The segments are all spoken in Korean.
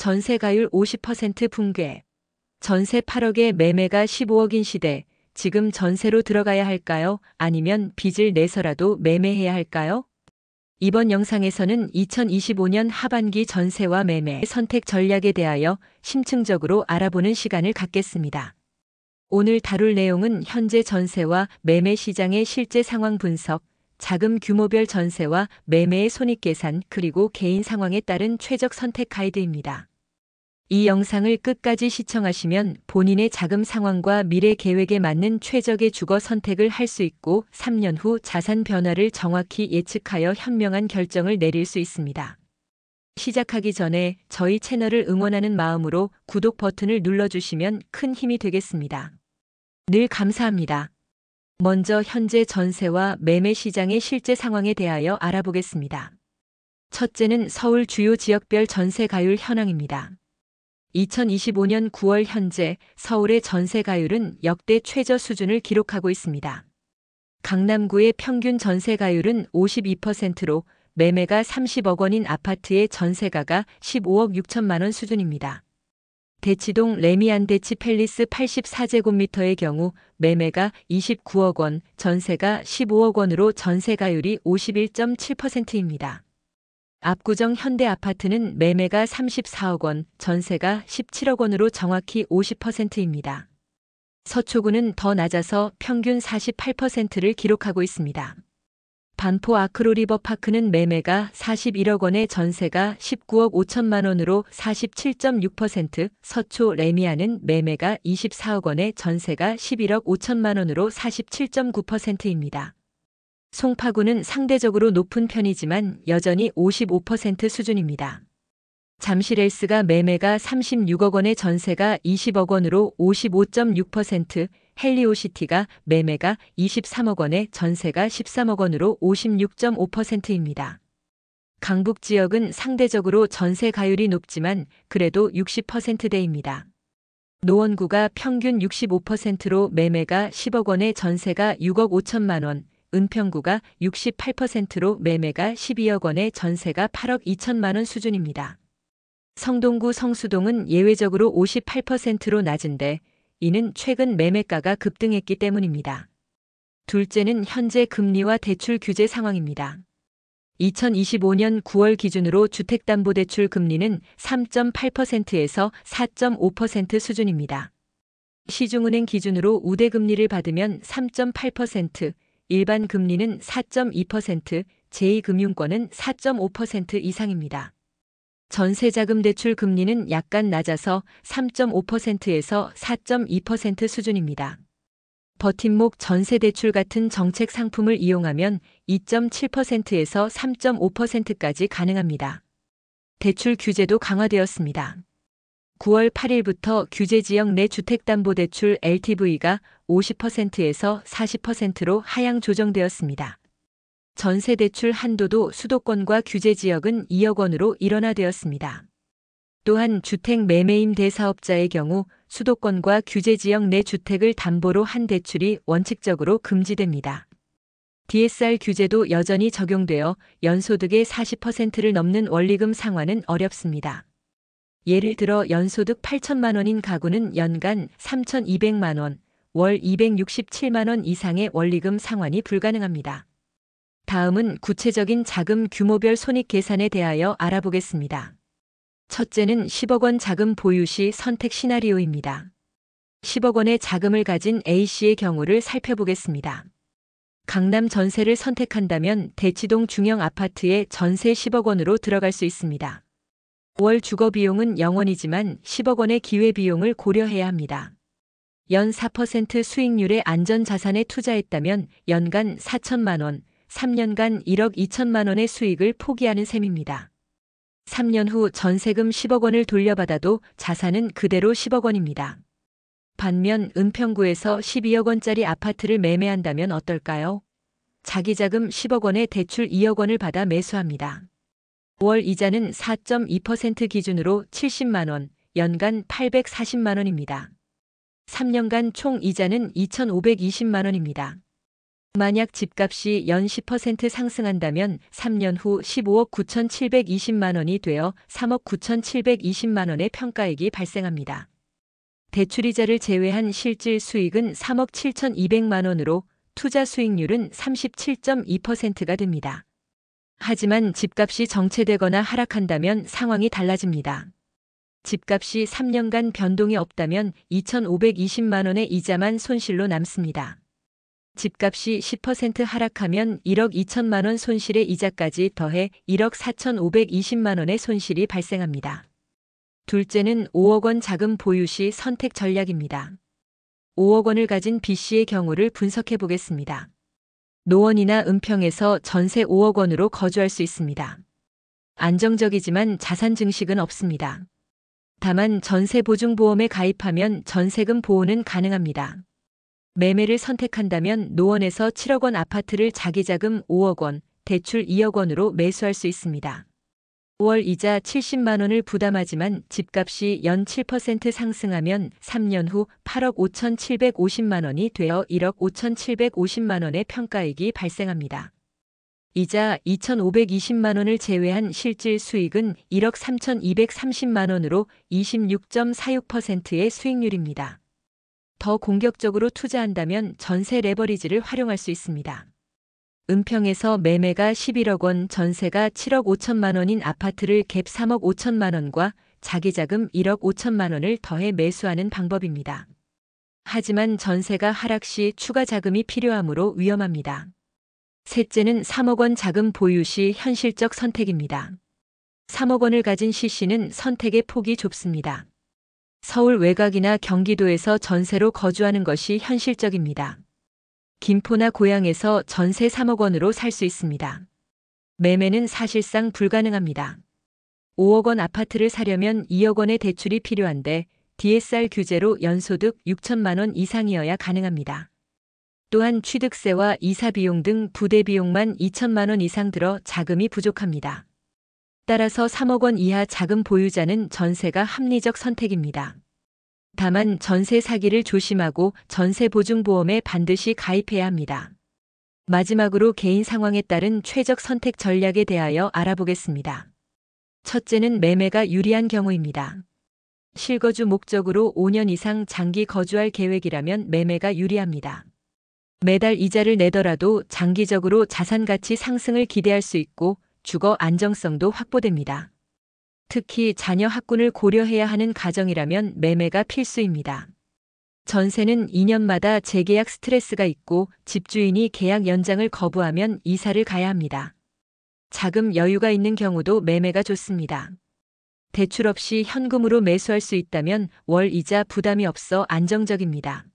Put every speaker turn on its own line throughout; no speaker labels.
전세가율 50% 붕괴. 전세 8억에 매매가 15억인 시대. 지금 전세로 들어가야 할까요? 아니면 빚을 내서라도 매매해야 할까요? 이번 영상에서는 2025년 하반기 전세와 매매 선택 전략에 대하여 심층적으로 알아보는 시간을 갖겠습니다. 오늘 다룰 내용은 현재 전세와 매매 시장의 실제 상황 분석, 자금 규모별 전세와 매매의 손익계산, 그리고 개인 상황에 따른 최적 선택 가이드입니다. 이 영상을 끝까지 시청하시면 본인의 자금 상황과 미래 계획에 맞는 최적의 주거 선택을 할 수 있고 3년 후 자산 변화를 정확히 예측하여 현명한 결정을 내릴 수 있습니다. 시작하기 전에 저희 채널을 응원하는 마음으로 구독 버튼을 눌러주시면 큰 힘이 되겠습니다. 늘 감사합니다. 먼저 현재 전세와 매매 시장의 실제 상황에 대하여 알아보겠습니다. 첫째는 서울 주요 지역별 전세가율 현황입니다. 2025년 9월 현재 서울의 전세가율은 역대 최저 수준을 기록하고 있습니다. 강남구의 평균 전세가율은 52%로 매매가 30억 원인 아파트의 전세가가 15억 6천만 원 수준입니다. 대치동 레미안대치 팰리스 84제곱미터의 경우 매매가 29억 원, 전세가 15억 원으로 전세가율이 51.7%입니다. 압구정 현대아파트는 매매가 34억 원, 전세가 17억 원으로 정확히 50%입니다. 서초구는 더 낮아서 평균 48%를 기록하고 있습니다. 반포 아크로리버파크는 매매가 41억 원에 전세가 19억 5천만 원으로 47.6%, 서초 레미안은 매매가 24억 원에 전세가 11억 5천만 원으로 47.9%입니다. 송파구는 상대적으로 높은 편이지만 여전히 55% 수준입니다. 잠실헬스가 매매가 36억 원에 전세가 20억 원으로 55.6%, 헬리오시티가 매매가 23억 원에 전세가 13억 원으로 56.5%입니다. 강북 지역은 상대적으로 전세 가율이 높지만 그래도 60%대입니다. 노원구가 평균 65%로 매매가 10억 원에 전세가 6억 5천만 원, 은평구가 68%로 매매가 12억 원에 전세가 8억 2천만 원 수준입니다. 성동구 성수동은 예외적으로 58%로 낮은데 이는 최근 매매가가 급등했기 때문입니다. 둘째는 현재 금리와 대출 규제 상황입니다. 2025년 9월 기준으로 주택담보대출 금리는 3.8%에서 4.5% 수준입니다. 시중은행 기준으로 우대금리를 받으면 3.8%, 일반 금리는 4.2%, 제2금융권은 4.5% 이상입니다. 전세자금 대출 금리는 약간 낮아서 3.5%에서 4.2% 수준입니다. 버팀목 전세대출 같은 정책 상품을 이용하면 2.7%에서 3.5%까지 가능합니다. 대출 규제도 강화되었습니다. 9월 8일부터 규제지역 내 주택담보대출 LTV가 50%에서 40%로 하향 조정되었습니다. 전세대출 한도도 수도권과 규제지역은 2억 원으로 일원화되었습니다. 또한 주택 매매임 대사업자의 경우 수도권과 규제지역 내 주택을 담보로 한 대출이 원칙적으로 금지됩니다. DSR 규제도 여전히 적용되어 연소득의 40%를 넘는 원리금 상환은 어렵습니다. 예를 들어 연소득 8천만 원인 가구는 연간 3,200만 원, 월 267만 원 이상의 원리금 상환이 불가능합니다. 다음은 구체적인 자금 규모별 손익 계산에 대하여 알아보겠습니다. 첫째는 10억 원 자금 보유 시 선택 시나리오입니다. 10억 원의 자금을 가진 A씨의 경우를 살펴보겠습니다. 강남 전세를 선택한다면 대치동 중형 아파트에 전세 10억 원으로 들어갈 수 있습니다. 월 주거 비용은 0원이지만 10억 원의 기회 비용을 고려해야 합니다. 연 4% 수익률의 안전자산에 투자했다면 연간 4천만 원, 3년간 1억 2천만 원의 수익을 포기하는 셈입니다. 3년 후 전세금 10억 원을 돌려받아도 자산은 그대로 10억 원입니다. 반면 은평구에서 12억 원짜리 아파트를 매매한다면 어떨까요? 자기자금 10억 원에 대출 2억 원을 받아 매수합니다. 월 이자는 4.2% 기준으로 70만 원, 연간 840만 원입니다. 3년간 총 이자는 2,520만 원입니다. 만약 집값이 연 10% 상승한다면 3년 후 15억 9,720만 원이 되어 3억 9,720만 원의 평가액이 발생합니다. 대출이자를 제외한 실질 수익은 3억 7,200만 원으로 투자 수익률은 37.2%가 됩니다. 하지만 집값이 정체되거나 하락한다면 상황이 달라집니다. 집값이 3년간 변동이 없다면 2,520만 원의 이자만 손실로 남습니다. 집값이 10% 하락하면 1억 2천만 원 손실의 이자까지 더해 1억 4,520만 원의 손실이 발생합니다. 둘째는 5억 원 자금 보유 시 선택 전략입니다. 5억 원을 가진 B씨의 경우를 분석해 보겠습니다. 노원이나 은평에서 전세 5억 원으로 거주할 수 있습니다. 안정적이지만 자산 증식은 없습니다. 다만 전세보증보험에 가입하면 전세금 보호는 가능합니다. 매매를 선택한다면 노원에서 7억 원 아파트를 자기자금 5억 원, 대출 2억 원으로 매수할 수 있습니다. 5월 이자 70만 원을 부담하지만 집값이 연 7% 상승하면 3년 후 8억 5,750만 원이 되어 1억 5,750만 원의 평가액이 발생합니다. 이자 2,520만 원을 제외한 실질 수익은 1억 3,230만 원으로 26.46%의 수익률입니다. 더 공격적으로 투자한다면 전세 레버리지를 활용할 수 있습니다. 은평에서 매매가 11억 원, 전세가 7억 5천만 원인 아파트를 갭 3억 5천만 원과 자기자금 1억 5천만 원을 더해 매수하는 방법입니다. 하지만 전세가 하락 시 추가 자금이 필요하므로 위험합니다. 셋째는 3억 원 자금 보유 시 현실적 선택입니다. 3억 원을 가진 C씨는 선택의 폭이 좁습니다. 서울 외곽이나 경기도에서 전세로 거주하는 것이 현실적입니다. 김포나 고양에서 전세 3억 원으로 살 수 있습니다. 매매는 사실상 불가능합니다. 5억 원 아파트를 사려면 2억 원의 대출이 필요한데 DSR 규제로 연소득 6천만 원 이상이어야 가능합니다. 또한 취득세와 이사 비용 등 부대 비용만 2천만 원 이상 들어 자금이 부족합니다. 따라서 3억 원 이하 자금 보유자는 전세가 합리적 선택입니다. 다만 전세 사기를 조심하고 전세보증보험에 반드시 가입해야 합니다. 마지막으로 개인 상황에 따른 최적 선택 전략에 대하여 알아보겠습니다. 첫째는 매매가 유리한 경우입니다. 실거주 목적으로 5년 이상 장기 거주할 계획이라면 매매가 유리합니다. 매달 이자를 내더라도 장기적으로 자산 가치 상승을 기대할 수 있고 주거 안정성도 확보됩니다. 특히 자녀 학군을 고려해야 하는 가정이라면 매매가 필수입니다. 전세는 2년마다 재계약 스트레스가 있고 집주인이 계약 연장을 거부하면 이사를 가야 합니다. 자금 여유가 있는 경우도 매매가 좋습니다. 대출 없이 현금으로 매수할 수 있다면 월 이자 부담이 없어 안정적입니다.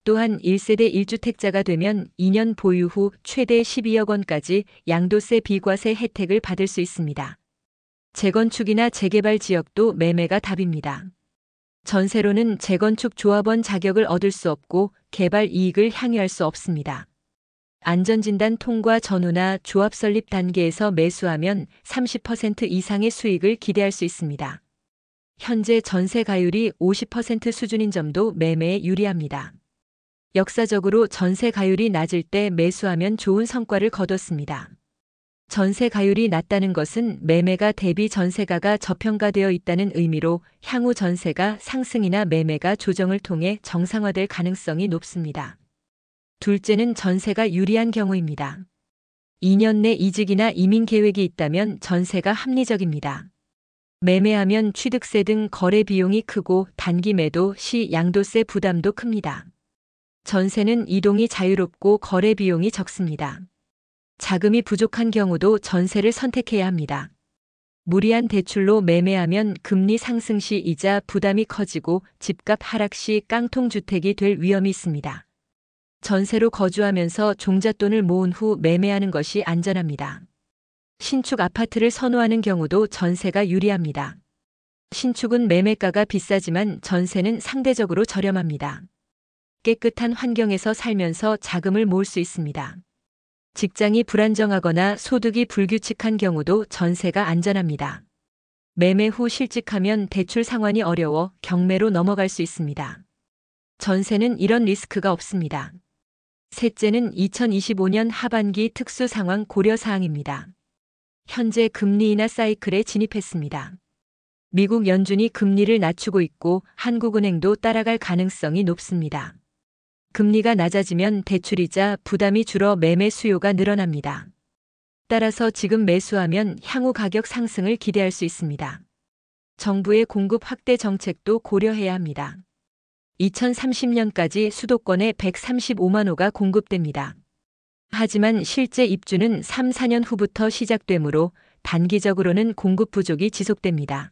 또한 1세대 1주택자가 되면 2년 보유 후 최대 12억 원까지 양도세 비과세 혜택을 받을 수 있습니다. 재건축이나 재개발 지역도 매매가 답입니다. 전세로는 재건축 조합원 자격을 얻을 수 없고 개발 이익을 향유할 수 없습니다. 안전진단 통과 전후나 조합 설립 단계에서 매수하면 30% 이상의 수익을 기대할 수 있습니다. 현재 전세 가율이 50% 수준인 점도 매매에 유리합니다. 역사적으로 전세 가율이 낮을 때 매수하면 좋은 성과를 거뒀습니다. 전세 가율이 낮다는 것은 매매가 대비 전세가가 저평가되어 있다는 의미로 향후 전세가 상승이나 매매가 조정을 통해 정상화될 가능성이 높습니다. 둘째는 전세가 유리한 경우입니다. 2년 내 이직이나 이민 계획이 있다면 전세가 합리적입니다. 매매하면 취득세 등 거래 비용이 크고 단기 매도 시 양도세 부담도 큽니다. 전세는 이동이 자유롭고 거래 비용이 적습니다. 자금이 부족한 경우도 전세를 선택해야 합니다. 무리한 대출로 매매하면 금리 상승 시 이자 부담이 커지고 집값 하락 시 깡통주택이 될 위험이 있습니다. 전세로 거주하면서 종잣돈을 모은 후 매매하는 것이 안전합니다. 신축 아파트를 선호하는 경우도 전세가 유리합니다. 신축은 매매가가 비싸지만 전세는 상대적으로 저렴합니다. 깨끗한 환경에서 살면서 자금을 모을 수 있습니다. 직장이 불안정하거나 소득이 불규칙한 경우도 전세가 안전합니다. 매매 후 실직하면 대출 상환이 어려워 경매로 넘어갈 수 있습니다. 전세는 이런 리스크가 없습니다. 셋째는 2025년 하반기 특수 상황 고려 사항입니다. 현재 금리 인하 사이클에 진입했습니다. 미국 연준이 금리를 낮추고 있고 한국은행도 따라갈 가능성이 높습니다. 금리가 낮아지면 대출이자 부담이 줄어 매매 수요가 늘어납니다. 따라서 지금 매수하면 향후 가격 상승을 기대할 수 있습니다. 정부의 공급 확대 정책도 고려해야 합니다. 2030년까지 수도권에 135만 호가 공급됩니다. 하지만 실제 입주는 3, 4년 후부터 시작되므로 단기적으로는 공급 부족이 지속됩니다.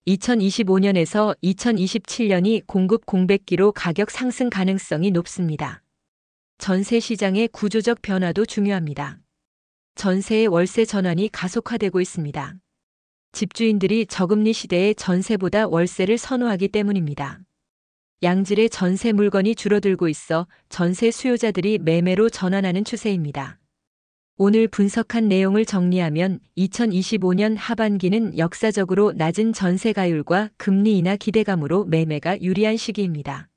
2025년에서 2027년이 공급 공백기로 가격 상승 가능성이 높습니다. 전세 시장의 구조적 변화도 중요합니다. 전세의 월세 전환이 가속화되고 있습니다. 집주인들이 저금리 시대에 전세보다 월세를 선호하기 때문입니다. 양질의 전세 물건이 줄어들고 있어 전세 수요자들이 매매로 전환하는 추세입니다. 오늘 분석한 내용을 정리하면 2025년 하반기는 역사적으로 낮은 전세가율과 금리 인하 기대감으로 매매가 유리한 시기입니다.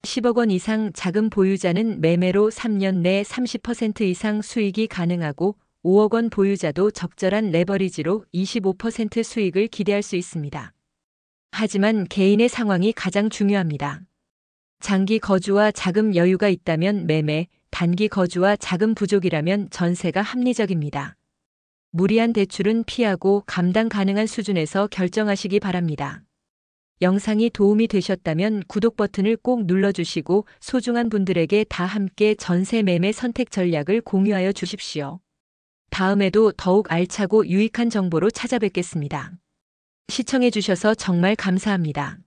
10억 원 이상 자금 보유자는 매매로 3년 내 30% 이상 수익이 가능하고 5억 원 보유자도 적절한 레버리지로 25% 수익을 기대할 수 있습니다. 하지만 개인의 상황이 가장 중요합니다. 장기 거주와 자금 여유가 있다면 매매, 단기 거주와 자금 부족이라면 전세가 합리적입니다. 무리한 대출은 피하고 감당 가능한 수준에서 결정하시기 바랍니다. 영상이 도움이 되셨다면 구독 버튼을 꼭 눌러주시고 소중한 분들에게 다 함께 전세 매매 선택 전략을 공유하여 주십시오. 다음에도 더욱 알차고 유익한 정보로 찾아뵙겠습니다. 시청해주셔서 정말 감사합니다.